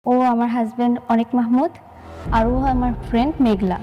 ও আমার হাজব্যান্ড অনিক মাহমুদ আর ও আমার ফ্রেন্ড মেঘলা।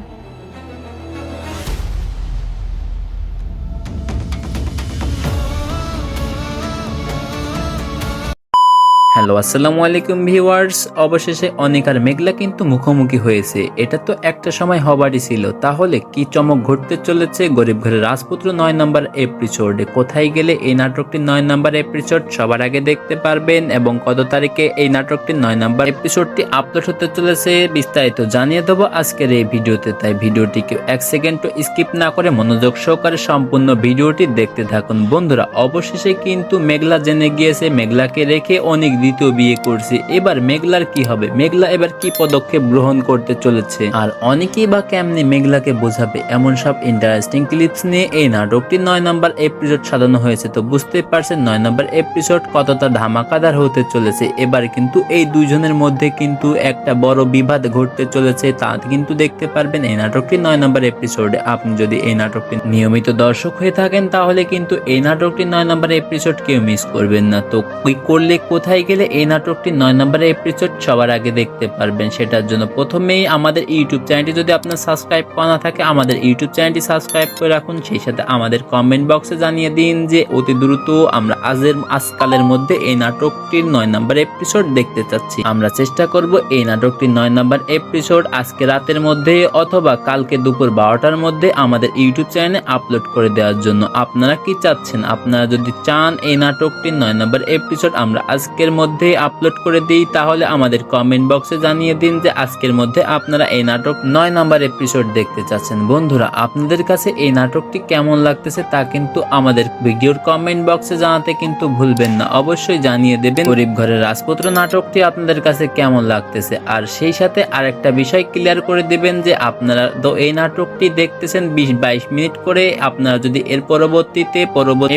হ্যালো আসসালামু আলাইকুম ভিউয়ার্স। অবশেষে অনিক আর মেঘলা কিন্তু মুখোমুখি হয়েছে। এটা তো একটা সময় হবারই ছিল। তাহলে কি চমক ঘটতে চলেছে গরিব ঘরের রাজপুত্র 9 নম্বর এপিসোডে? কোথায় গেলে এই নাটকটি 9 নম্বর এপিসোড সবার আগে দেখতে পারবেন এবং কত তারিখে এই নাটকটি 9 নম্বর এপিসোডটি আপলোড হতে চলেছে বিস্তারিত জানিয়ে দেবো আজকের এই ভিডিওতে। তাই ভিডিওটিকে এক সেকেন্ড স্কিপ না করে মনোযোগ সহকারে সম্পূর্ণ ভিডিওটি দেখতে থাকুন। বন্ধুরা, অবশেষে কিন্তু মেঘলা জেনে গিয়েছে মেঘলাকে রেখে অনেক দ্বিতীয় বিয়ে করছে। এবার মেঘলার কি হবে? মেঘলা এবার কি পদক্ষেপ গ্রহণ করতে চলেছে আর অনেকেই বা কেমনে মেঘলাকে বোঝাবে? এমন সব ইন্টারেস্টিং ক্লিপস নিয়ে এই নাটকটি 9 নম্বর এপিসোড সাজানো হয়েছে। তো বুঝতেই পারছেন 9 নম্বর এপিসোড কতটা ধামাকাদার হতে চলেছে। এবার কিন্তু এই দুইজনের মধ্যে কিন্তু একটা বড় বিবাদ ঘটতে চলেছে, তা কিন্তু দেখতে পারবেন এই নাটকটি 9 নম্বর এপিসোডে। আপনি যদি এই নাটকটি নিয়মিত দর্শক হয়ে থাকেন তাহলে কিন্তু এই নাটকটি 9 নম্বর এপিসোড কেউ মিস করবেন না। তো কি করলে কোথায় গেলে এই নাটকটি 9 নম্বর এপিসোড সবার আগে দেখতে পারবেন? সেটার জন্য প্রথমেই আমাদের ইউটিউব চ্যানেলটি যদি আপনার সাবস্ক্রাইব করা না থাকে আমাদের ইউটিউব চ্যানেলটি সাবস্ক্রাইব করে রাখুন। সেই সাথে আমাদের কমেন্ট বক্সে জানিয়ে দিন যে অতি দ্রুত আমরা আজকালের মধ্যে এই নাটকটির 9 নম্বর এপিসোড দেখতে চাচ্ছি। আমরা চেষ্টা করব এই নাটকটির 9 নম্বর এপিসোড আজকে রাতের মধ্যে অথবা কালকে দুপুর 12টার মধ্যে আমাদের ইউটিউব চ্যানেলে আপলোড করে দেওয়ার জন্য। আপনারা কি চাচ্ছেন? আপনারা যদি চান এই নাটকটির 9 নম্বর এপিসোড আমরা আজকের মধ্যে আপলোড করে দিই তাহলে আমাদের কমেন্ট বক্সে জানিয়ে দিন যে আজকের মধ্যে আপনারা এই নাটক 9 নম্বর এপিসোড দেখতে চাচ্ছেন। বন্ধুরা, আপনাদের কাছে এই নাটকটি কেমন লাগতেছে তা কিন্তু আমাদের ভিডিওর কমেন্ট বক্সে জানাতে কিন্তু ভুলবেন না। অবশ্যই জানিয়ে দেবেন গরিব ঘরের রাজপুত্র নাটকটি আপনাদের কাছে কেমন লাগতেছে। আর সেই সাথে আরেকটা বিষয় ক্লিয়ার করে দিবেন যে আপনারা তো এই নাটকটি দেখতেছেন 20-22 মিনিট করে। আপনারা যদি এর পরবর্তী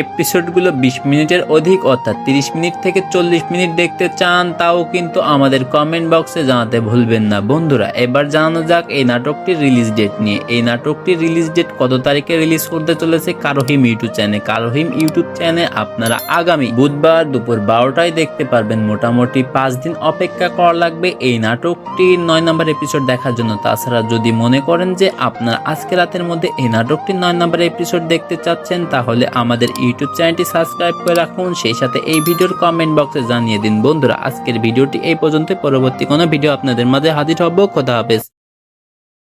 এপিসোডগুলো 20 মিনিটের অধিক অর্থাৎ 30 মিনিট থেকে 40 মিনিট দেখতে চান তাও কিন্তু আমাদের কমেন্ট বক্সে জানাতে ভুলবেন না। বন্ধুরা, এবার জানানো যাক এই নাটকটির রিলিজ ডেট নিয়ে। এই নাটকটির রিলিজ ডেট কত তারিখে রিলিজ করতে চলেছে কারোহিম ইউটিউব চ্যানেলে। কারোহিম ইউটিউব চ্যানেলে আপনারা আগামী বুধবার দুপুর 12টায় দেখতে পারবেন। মোটামুটি 5 দিন অপেক্ষা করা লাগবে এই নাটকটির 9 নম্বর এপিসোড দেখার জন্য। তাছাড়া যদি মনে করেন যে আপনারা আজকে রাতের মধ্যে এই নাটকটির 9 নম্বর এপিসোড দেখতে চাচ্ছেন তাহলে আমাদের ইউটিউব চ্যানেলটি সাবস্ক্রাইব করে রাখুন। সেই সাথে এই ভিডিওর কমেন্ট বক্সে জানিয়ে দিন। বন্ধুরা, আজকের ভিডিওটি এই পর্যন্ত। পরবর্তী কোনো ভিডিও আপনাদের মাঝে হাজির হব। খোদা হাফেজ।